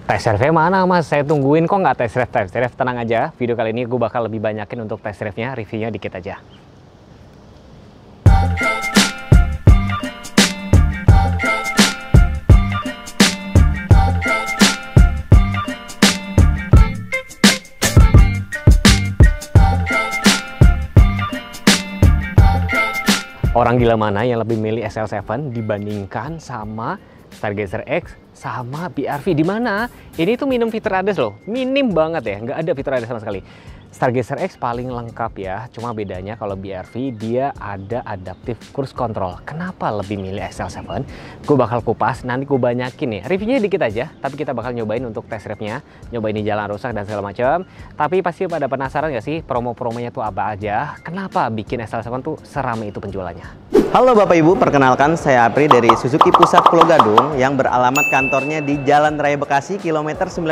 Tes drive mana mas? Saya tungguin kok nggak tes drive. Tes drive tenang aja. Video kali ini gue bakal lebih banyakin untuk tes drive-nya, reviewnya dikit aja. Orang gila mana yang lebih milih SL7 dibandingkan sama Stargazer X sama BRV? Di mana ini tuh minim fitur ADAS loh, minim banget ya, nggak ada fitur ADAS sama sekali. Stargazer X paling lengkap ya, cuma bedanya kalau BRV dia ada adaptive cruise control. Kenapa lebih milih SL7? Gue bakal kupas, nanti gue banyakin nih. Reviewnya dikit aja, tapi kita bakal nyobain untuk test drive-nya, nyobain di jalan rusak dan segala macam. Tapi pasti pada penasaran gak sih promo-promonya tuh apa aja? Kenapa bikin SL7 tuh seramai itu penjualannya? Halo Bapak Ibu, perkenalkan saya Apri dari Suzuki Pusat Pulau Gadung yang beralamat kantornya di Jalan Raya Bekasi kilometer 19.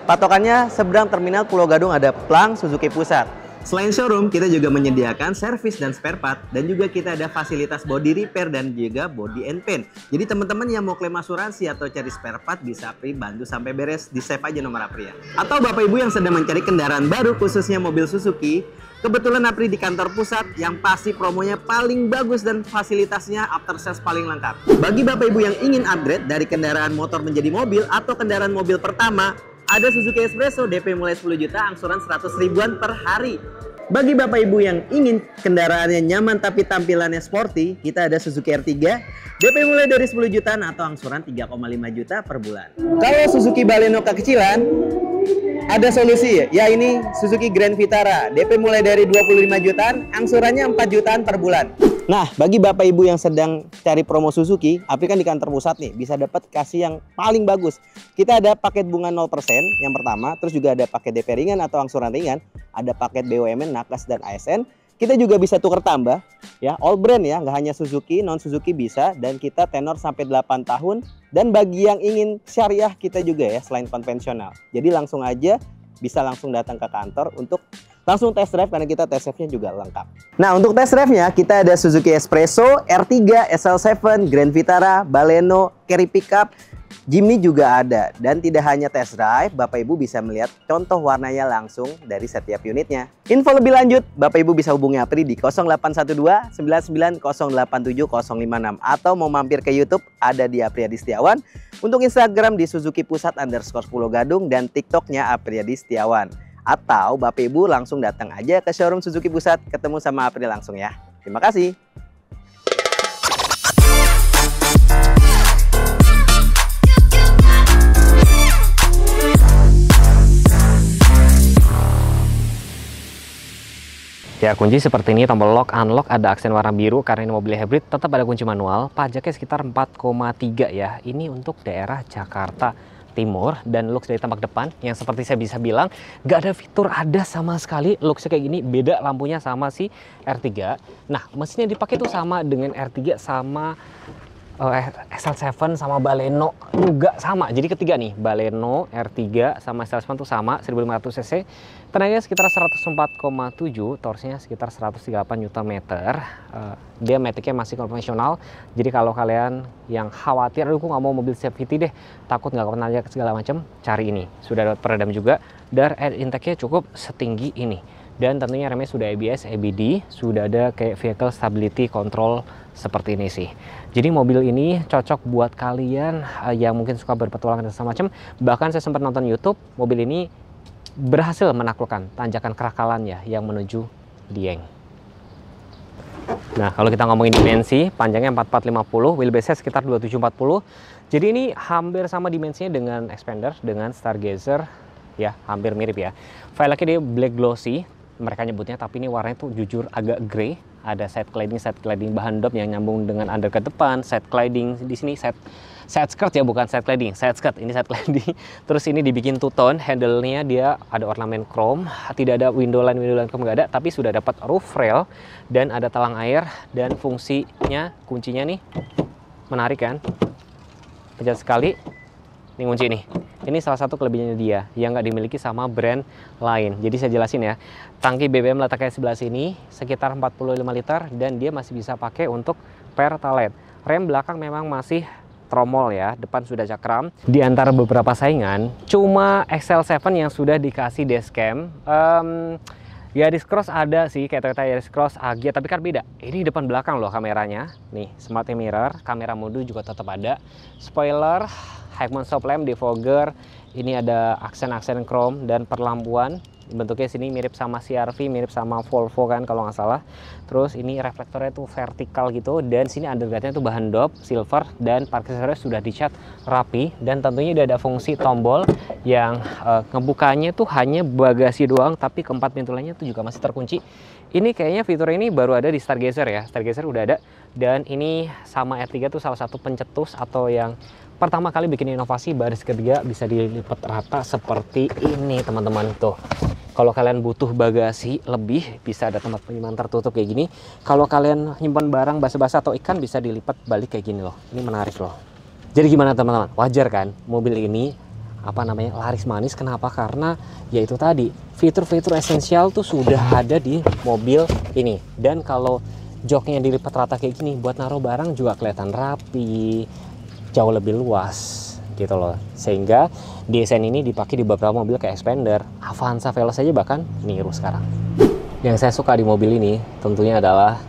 Patokannya seberang terminal Pulau Gadung ada Plang Suzuki Pusat. Selain showroom, kita juga menyediakan servis dan spare part, dan juga kita ada fasilitas body repair dan juga body and paint. Jadi teman-teman yang mau klaim asuransi atau cari spare part bisa Apri bantu sampai beres, di save aja nomor Apri ya. Atau Bapak Ibu yang sedang mencari kendaraan baru khususnya mobil Suzuki, kebetulan Apri di kantor pusat yang pasti promonya paling bagus dan fasilitasnya after sales paling lengkap. Bagi Bapak Ibu yang ingin upgrade dari kendaraan motor menjadi mobil atau kendaraan mobil pertama, ada Suzuki Espresso DP mulai 10 juta, angsuran 100 ribuan per hari. Bagi Bapak Ibu yang ingin kendaraannya nyaman tapi tampilannya sporty, kita ada Suzuki R3 DP mulai dari 10 jutaan atau angsuran 3,5 juta per bulan. Kalau Suzuki Baleno kekecilan, ada solusi ya, ini Suzuki Grand Vitara DP mulai dari 25 jutaan, angsurannya 4 jutaan per bulan. Nah, bagi Bapak Ibu yang sedang cari promo Suzuki, Apri kan di kantor pusat nih, bisa dapat kasih yang paling bagus. Kita ada paket bunga 0% yang pertama, terus juga ada paket DP ringan atau angsuran ringan, ada paket BUMN, Nakas, dan ASN. Kita juga bisa tukar tambah, ya, all brand ya, nggak hanya Suzuki, non Suzuki bisa, dan kita tenor sampai 8 tahun. Dan bagi yang ingin syariah kita juga ya, selain konvensional. Jadi langsung aja, bisa langsung datang ke kantor untuk langsung test drive karena kita test drive-nya juga lengkap. Nah, untuk test drive-nya kita ada Suzuki Espresso, R3, SL7, Grand Vitara, Baleno, Carry Pickup, Jimny juga ada. Dan tidak hanya test drive, Bapak Ibu bisa melihat contoh warnanya langsung dari setiap unitnya. Info lebih lanjut, Bapak Ibu bisa hubungi Apri di 0812 99 087 056 atau mau mampir ke YouTube ada di Apriyadi Setiawan. Untuk Instagram di Suzuki Pusat _ Pulau Gadung dan TikToknya Apriyadi Setiawan. Atau Bapak Ibu langsung datang aja ke showroom Suzuki Pusat, ketemu sama Apri langsung ya. Terima kasih. Ya, kunci seperti ini, tombol lock, unlock, ada aksen warna biru karena ini mobil hybrid, tetap ada kunci manual. Pajaknya sekitar 4,3 ya. Ini untuk daerah Jakarta Timur, dan looks dari tampak depan yang seperti saya bisa bilang gak ada fitur ADAS sama sekali. Looksnya kayak gini, beda lampunya sama si R3. Nah, mesinnya dipakai tuh sama dengan R3 sama SL7 sama Baleno juga sama. Jadi ketiga nih, Baleno, R3 sama SL7 tuh sama, 1500 cc. Tenaganya sekitar 104,7, torsinya sekitar 138 Nm. Dia maticnya masih konvensional. Jadi kalau kalian yang khawatir, aduh, aku nggak mau mobil safety deh, takut nggak kepenajak segala macam, cari ini. Sudah ada peredam juga, dan air intake-nya cukup setinggi ini. Dan tentunya remnya sudah ABS, ABD, sudah ada kayak vehicle stability control seperti ini sih. Jadi mobil ini cocok buat kalian yang mungkin suka berpetualangan dan segala macam. Bahkan saya sempat nonton YouTube, mobil ini berhasil menaklukkan tanjakan kerakalannya yang menuju Dieng. Nah, kalau kita ngomongin dimensi, panjangnya 4450, wheelbase-nya sekitar 2740. Jadi ini hampir sama dimensinya dengan Xpander, dengan Stargazer, ya hampir mirip ya. Velgnya dia black glossy, mereka nyebutnya, tapi ini warnanya tuh jujur agak grey. Ada side cladding bahan dop yang nyambung dengan undercut depan, side cladding di sini side skirt ya, bukan side cladding, side skirt, ini side cladding. Terus ini dibikin two tone, handle-nya dia ada ornamen chrome, tidak ada window line chrome nggak ada, tapi sudah dapat roof rail dan ada talang air, dan fungsinya kuncinya nih menarik kan, pencet sekali, ini kunci nih. Ini salah satu kelebihannya dia yang nggak dimiliki sama brand lain. Jadi saya jelasin ya, tangki BBM letaknya sebelah sini sekitar 45 liter dan dia masih bisa pakai untuk pertalite. Rem belakang memang masih tromol ya, depan sudah cakram. Di antara beberapa saingan, cuma XL7 yang sudah dikasih dashcam. Yaris Cross ada sih, kayak Toyota Yaris Cross, Agya, tapi kan beda. Ini depan belakang loh kameranya. Nih, smart mirror, kamera mode juga tetap ada. Spoiler, high mount stop lamp, defogger. Ini ada aksen-aksen chrome dan perlampuan. Bentuknya sini mirip sama CR-V, mirip sama Volvo kan kalau nggak salah. Terus ini reflektornya tuh vertikal gitu, dan sini underguardnya tuh bahan dop silver, dan parkir sensor sudah dicat rapi, dan tentunya udah ada fungsi tombol yang ngebukanya tuh hanya bagasi doang, tapi keempat pintu lainnya tuh juga masih terkunci. Ini kayaknya fitur ini baru ada di Stargazer ya, Stargazer udah ada, dan ini sama R3 tuh salah satu pencetus atau yang pertama kali bikin inovasi baris ketiga bisa dilipat rata seperti ini teman-teman tuh. Kalau kalian butuh bagasi lebih, bisa ada tempat penyimpanan tertutup kayak gini. Kalau kalian nyimpan barang basah-basah atau ikan, bisa dilipat balik kayak gini loh. Ini menarik loh. Jadi gimana teman-teman? Wajar kan mobil ini apa namanya laris manis? Kenapa? Karena ya itu tadi, fitur-fitur esensial tuh sudah ada di mobil ini. Dan kalau joknya dilipat rata kayak gini, buat naruh barang juga kelihatan rapi, jauh lebih luas gitu loh. Sehingga desain ini dipakai di beberapa mobil kayak Xpander, Avanza, Veloz aja bahkan niru sekarang. Yang saya suka di mobil ini tentunya adalah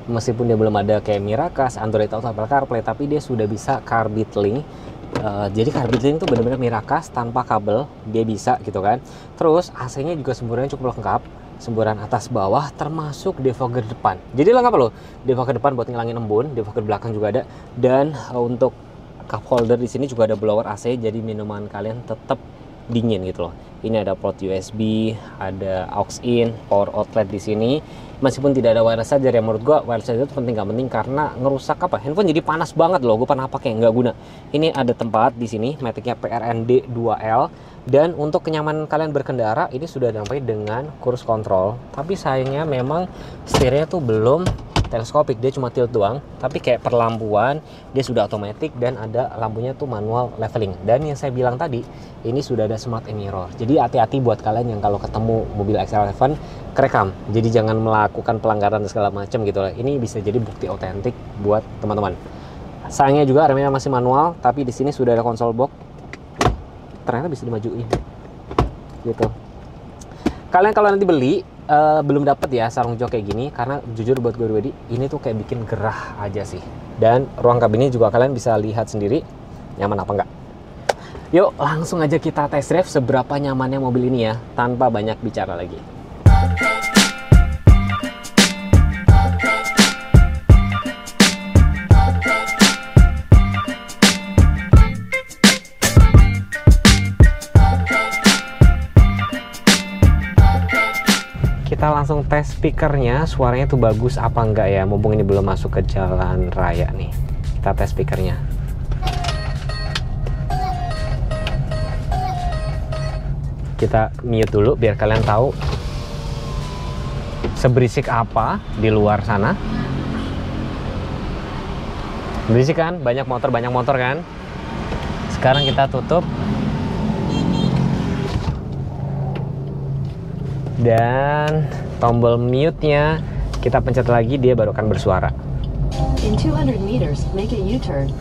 meskipun dia belum ada kayak Miracast, Android Auto, Apple CarPlay, tapi dia sudah bisa Carbit Link. Jadi Carbit Link itu benar-benar Miracast tanpa kabel, dia bisa gitu kan. Terus AC-nya juga semburannya cukup lengkap, semburan atas bawah termasuk defogger depan. Jadi lengkap loh, defogger depan buat ngilangin embun, defogger belakang juga ada, dan untuk cup holder di sini juga ada blower AC, jadi minuman kalian tetap dingin gitu loh. Ini ada port USB, ada aux in, power outlet di sini. Meskipun tidak ada wireless charger, ya menurut gua wireless charger itu penting, gak penting karena ngerusak apa? Handphone jadi panas banget loh. Gue pernah pakai nggak guna. Ini ada tempat di sini, metiknya PRND 2L. Dan untuk kenyamanan kalian berkendara, ini sudah sampai dengan cruise control. Tapi sayangnya memang setirnya tuh belum teleskopik, dia cuma tilt doang, tapi kayak perlampuan dia sudah otomatis dan ada lampunya tuh manual leveling. Dan yang saya bilang tadi, ini sudah ada smart mirror. Jadi hati-hati buat kalian yang kalau ketemu mobil XL7 kerekam. Jadi jangan melakukan pelanggaran segala macam gitu lah. Ini bisa jadi bukti otentik buat teman-teman. Sayangnya juga remnya masih manual, tapi di sini sudah ada konsol box. Ternyata bisa dimajuin. Gitu. Kalian kalau nanti beli belum dapet ya sarung jok kayak gini, karena jujur buat gue pribadi ini tuh kayak bikin gerah aja sih. Dan ruang kabinnya juga kalian bisa lihat sendiri nyaman apa enggak. Yuk langsung aja kita test drive seberapa nyamannya mobil ini ya, tanpa banyak bicara lagi. Kita langsung tes speakernya, suaranya tuh bagus apa enggak ya, mumpung ini belum masuk ke jalan raya nih. Kita tes speakernya. Kita mute dulu biar kalian tahu seberisik apa di luar sana. Berisik kan, banyak motor kan. Sekarang kita tutup. Dan tombol mute-nya kita pencet lagi, dia baru akan bersuara. In 200 meters, make a U-turn.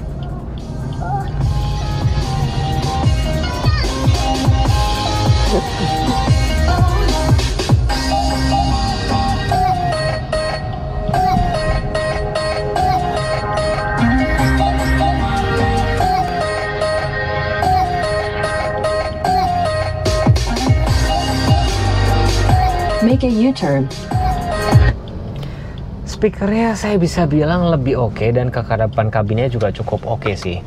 Make a U-turn. Speakernya saya bisa bilang lebih oke, dan kekedapan kabinnya juga cukup oke sih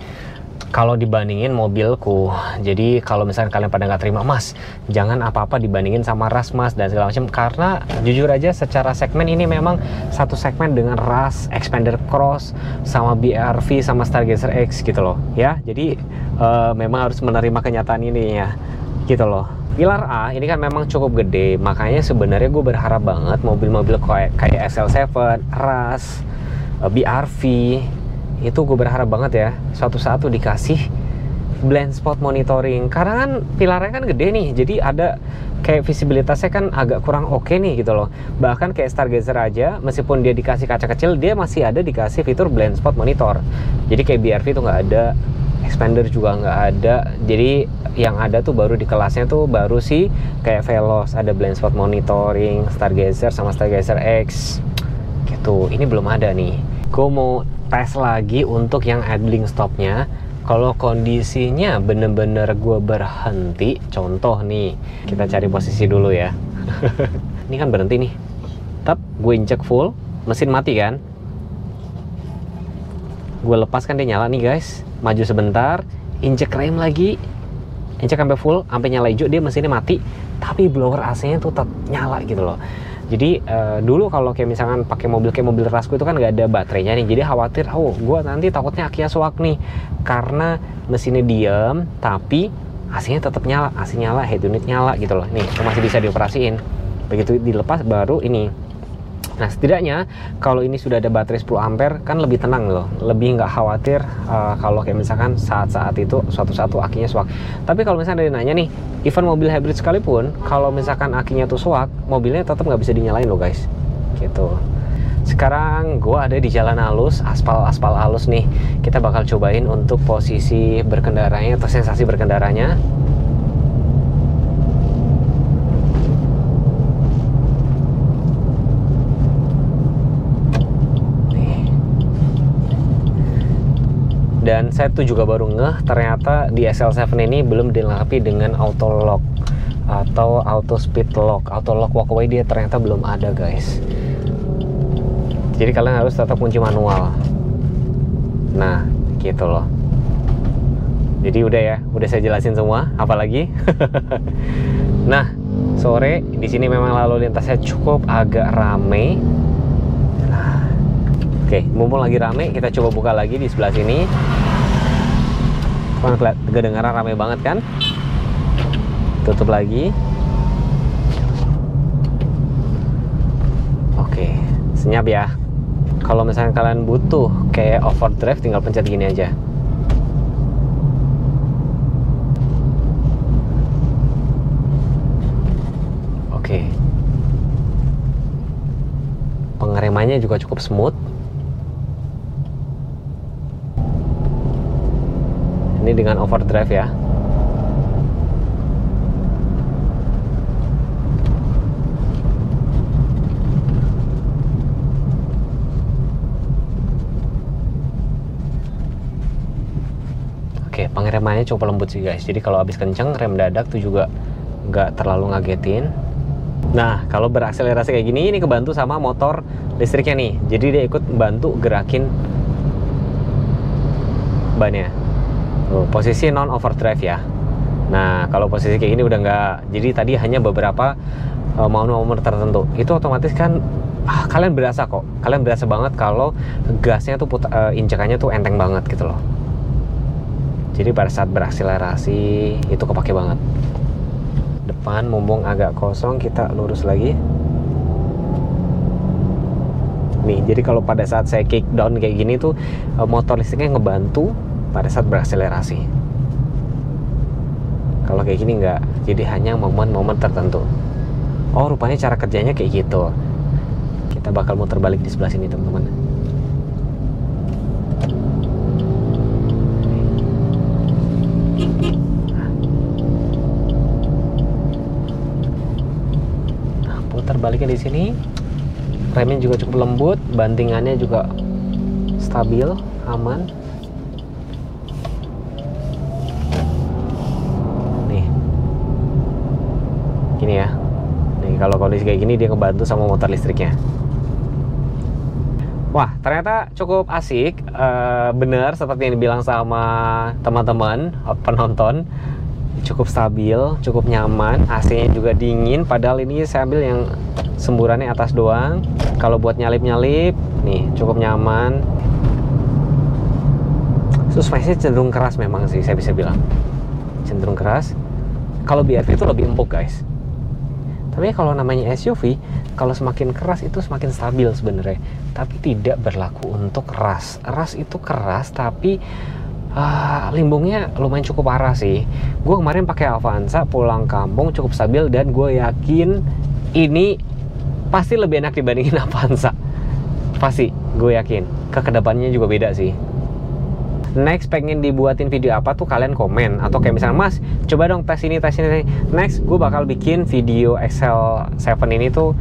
kalau dibandingin mobilku. Jadi kalau misalnya kalian pada nggak terima, mas jangan apa-apa dibandingin sama RAS mas dan segala macam, karena jujur aja secara segmen ini memang satu segmen dengan RAS, Xpander Cross, sama BR-V, sama Stargazer X gitu loh ya. Jadi memang harus menerima kenyataan ini ya gitu loh. Pilar A ini kan memang cukup gede, makanya sebenarnya gue berharap banget mobil-mobil kayak XL7, RAS, BR-V itu gue berharap banget ya suatu saat tuh dikasih blind spot monitoring, karena kan pilarnya kan gede nih, jadi ada kayak visibilitasnya kan agak kurang oke nih gitu loh. Bahkan kayak Stargazer aja, meskipun dia dikasih kaca kecil, dia masih ada dikasih fitur blind spot monitor. Jadi kayak BRV tuh nggak ada, expander juga nggak ada. Jadi yang ada tuh baru di kelasnya tuh baru sih kayak Veloz ada blind spot monitoring, Stargazer sama Stargazer X gitu. Ini belum ada nih. Gue mau tes lagi untuk yang idling stopnya. Kalau kondisinya bener-bener gue berhenti, contoh nih, kita cari posisi dulu ya. Ini kan berhenti nih. Tap, gue injek full, mesin mati kan. Gue lepas kan dia nyala nih guys. Maju sebentar, injek rem lagi, injek sampai full, sampai nyala hijau, dia mesinnya mati. Tapi blower AC-nya tuh tetap nyala gitu loh. Jadi dulu kalau kayak misalkan pakai mobil kayak mobil Rasco itu kan nggak ada baterainya nih, jadi khawatir, oh gue nanti takutnya akinya suak nih, karena mesinnya diam tapi AC-nya tetap nyala, AC nyala, head unit nyala gitu loh. Nih, itu masih bisa dioperasiin. Begitu dilepas baru ini. Nah setidaknya kalau ini sudah ada baterai 10 ampere kan lebih tenang loh, lebih nggak khawatir kalau kayak misalkan saat-saat itu suatu akinya suak. Tapi kalau misalnya ada yang nanya nih, even mobil hybrid sekalipun, kalau misalkan akinya tuh suak, mobilnya tetap nggak bisa dinyalain loh guys, gitu. Sekarang gua ada di jalan halus, aspal halus nih. Kita bakal cobain untuk posisi berkendaranya atau sensasi berkendaranya. Dan saya tuh juga baru ngeh, ternyata di SL7 ini belum dilengkapi dengan auto lock atau auto speed lock. Auto lock walkway dia ternyata belum ada guys. Jadi kalian harus tetap kunci manual. Nah, gitu loh. Jadi udah ya, udah saya jelasin semua, apalagi. Nah, sore di sini memang lalu lintasnya cukup agak rame. Nah, oke, mumpung lagi rame, kita coba buka lagi di sebelah sini. Kedengaran rame banget kan? Tutup lagi. Oke, senyap ya. Kalau misalnya kalian butuh kayak overdrive, tinggal pencet gini aja. Oke. Pengeremannya juga cukup smooth. Ini dengan overdrive ya. Oke, pengeremannya cukup lembut sih guys. Jadi kalau habis kenceng, rem dadak tuh juga nggak terlalu ngagetin. Nah, kalau berakselerasi kayak gini, ini kebantu sama motor listriknya nih. Jadi dia ikut membantu gerakin bannya. Posisi non overdrive ya. Nah, kalau posisi kayak gini udah nggak. Jadi tadi hanya beberapa momen-momen tertentu. Itu otomatis kan kalian berasa kok. Kalian berasa banget kalau gasnya tuh injekannya tuh enteng banget gitu loh. Jadi pada saat berakselerasi itu kepake banget. Depan mumpung agak kosong, kita lurus lagi. Nih, jadi kalau pada saat saya kick down kayak gini tuh motor listriknya ngebantu pada saat berakselerasi. Kalau kayak gini enggak, jadi hanya momen-momen tertentu. Oh, rupanya cara kerjanya kayak gitu. Kita bakal muter balik di sebelah sini teman-teman. Nah, putar baliknya di sini. Remnya juga cukup lembut, bantingannya juga stabil, aman. Gini ya. Nih, kalau kondisi kayak gini dia ngebantu sama motor listriknya. Wah, ternyata cukup asik. Bener seperti yang dibilang sama teman-teman penonton. Cukup stabil, cukup nyaman. AC-nya juga dingin. Padahal ini saya ambil yang semburannya atas doang. Kalau buat nyalip-nyalip, nih cukup nyaman. Suspensinya cenderung keras memang sih, saya bisa bilang. Cenderung keras. Kalau BRV itu lebih empuk guys. Tapi kalau namanya SUV, kalau semakin keras itu semakin stabil sebenarnya. Tapi tidak berlaku untuk ras. Ras itu keras, tapi limbungnya lumayan cukup parah sih. Gue kemarin pakai Avanza pulang kampung cukup stabil dan gue yakin ini pasti lebih enak dibandingin Avanza. Pasti, gue yakin. Kedepannya juga beda sih. Next, pengen dibuatin video apa tuh kalian komen. Atau kayak misalnya, Mas, coba dong tes ini, tes ini. Next, gue bakal bikin video Excel 7 ini tuh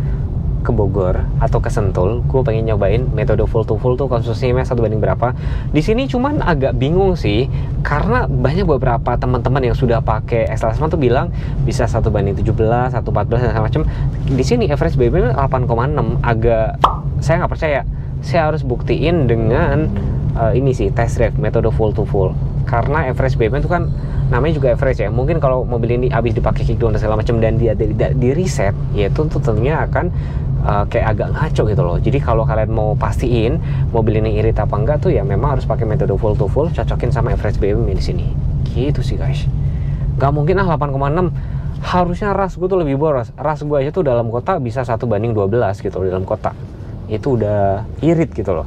ke Bogor atau ke Sentul. Gue pengen nyobain metode full to full tuh konstruksinya 1:berapa. Di sini cuman agak bingung sih, karena banyak beberapa teman-teman yang sudah pakai Excel 7 tuh bilang bisa 1:17, 1:14 dan segala macam. Di sini average BBM 8,6. Agak, saya nggak percaya. Saya harus buktiin dengan ini sih, test drive metode full to full. Karena average BBM itu kan namanya juga average ya. Mungkin kalau mobil ini habis dipakai kick down dan segala macam dan dia di reset, ya itu tentunya akan kayak agak ngaco gitu loh. Jadi kalau kalian mau pastiin mobil ini irit apa enggak tuh ya memang harus pakai metode full to full, cocokin sama average BBM di sini. Gitu sih guys. Gak mungkin 8,6. Harusnya ras gue tuh lebih boros. Ras gue aja tuh dalam kota bisa 1:12 gitu loh, dalam kota. Itu udah irit gitu loh.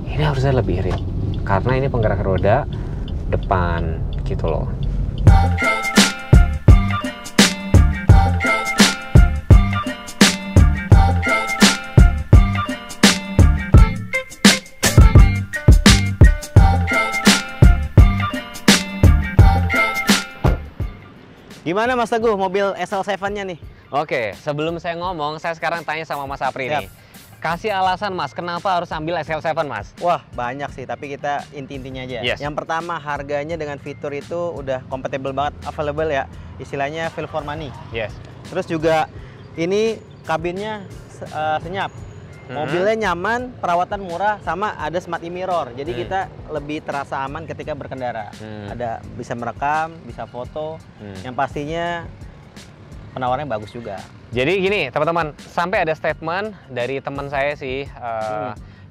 Ini harusnya lebih irit karena ini penggerak roda depan gitu loh. Gimana Mas Teguh mobil SL7-nya nih? Oke, sebelum saya ngomong, saya sekarang tanya sama Mas Apri nih. Kasih alasan Mas, kenapa harus ambil SL7 Mas? Wah, banyak sih, tapi kita inti-intinya aja. Yes. Yang pertama, harganya dengan fitur itu udah compatible banget, available ya. Istilahnya feel for money. Yes. Terus juga ini kabinnya senyap. Mobilnya nyaman, perawatan murah, sama ada smart e-mirror. Jadi kita lebih terasa aman ketika berkendara. Ada bisa merekam, bisa foto. Yang pastinya penawarannya bagus juga. Jadi gini teman-teman, sampai ada statement dari teman saya sih,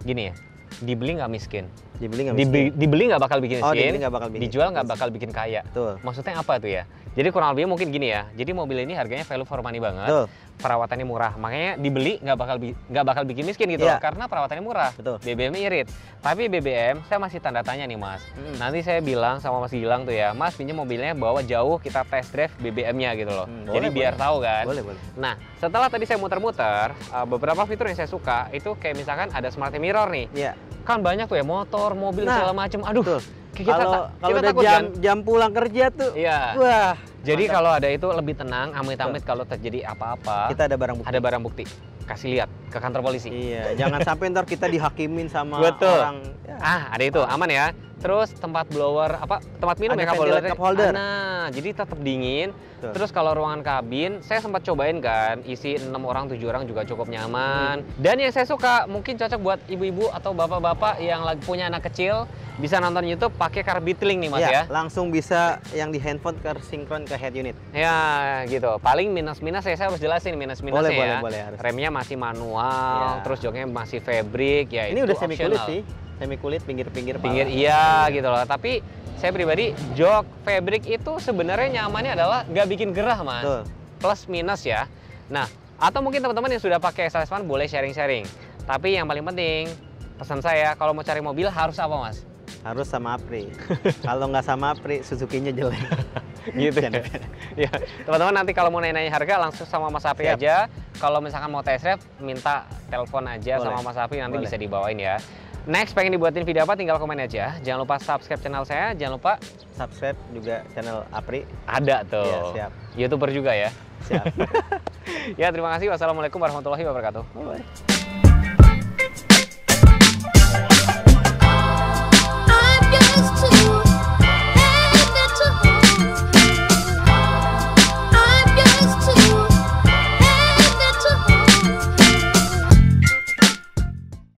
gini ya, dibeli nggak miskin. Dibeli nggak miskin? Dibeli nggak bakal bikin miskin, dibeli nggak bakal bikin dijual nggak bakal bikin kaya. Betul. Maksudnya apa tuh ya? Jadi kurang lebih mungkin gini ya, jadi mobil ini harganya value for money banget. Betul. Perawatannya murah, makanya dibeli nggak bakal bikin miskin gitu loh, karena perawatannya murah. Betul. BBM irit, tapi BBM saya masih tanda tanya nih Mas. Nanti saya bilang sama Mas Gilang tuh ya, Mas pinjam mobilnya bawa jauh kita test drive BBM-nya gitu loh. Jadi biar tahu kan. Boleh. Nah setelah tadi saya muter-muter, beberapa fitur yang saya suka itu kayak misalkan ada smart mirror nih. Iya. Kan banyak tuh ya motor, mobil segala macam. Aduh. Kalau udah takut, jam pulang kerja tuh, iya. Wah. Jadi kalau ada itu lebih tenang, amit-amit kalau terjadi apa-apa. Kita ada barang bukti. Ada barang bukti. Kasih lihat ke kantor polisi. Iya, jangan sampai ntar kita dihakimin sama Betul. orang. Ya. Ada itu, aman ya. Terus tempat blower, tempat minum ya, cup holder. Nah, jadi tetap dingin. Betul. Terus kalau ruangan kabin, saya sempat cobain kan, isi 6 orang, 7 orang juga cukup nyaman. Dan yang saya suka, mungkin cocok buat ibu-ibu atau bapak-bapak yang lagi punya anak kecil, bisa nonton YouTube pakai car Betling nih Mas ya. Langsung bisa yang di handphone ke sinkron ke head unit. Ya, gitu. Paling minus-minus saya harus jelasin minus-minusnya ya. Boleh, harus. Remnya masih manual, terus joknya masih fabric ya. Ini itu udah semi kulit optional. sih. Semi kulit pinggir-pinggir Iya gitu loh. Tapi saya pribadi jok fabric itu sebenarnya nyamannya adalah nggak bikin gerah Mas. Betul. Plus minus ya. Nah, atau mungkin teman-teman yang sudah pakai SL7 boleh sharing-sharing. Tapi yang paling penting pesan saya kalau mau cari mobil harus apa Mas? Harus sama Apri. Kalau nggak sama Apri, Suzuki-nya jelek. Gitu ya. Teman-teman nanti kalau mau nanya-nanya harga langsung sama Mas Apri aja. Kalau misalkan mau test drive minta telepon aja sama Mas Apri, nanti bisa dibawain ya. Next pengen dibuatin video apa tinggal komen aja. Jangan lupa subscribe channel saya, jangan lupa subscribe juga channel Apri. Ada tuh. Iya, siap. YouTuber juga ya. Siap. Ya terima kasih. Wassalamualaikum warahmatullahi wabarakatuh. Bye.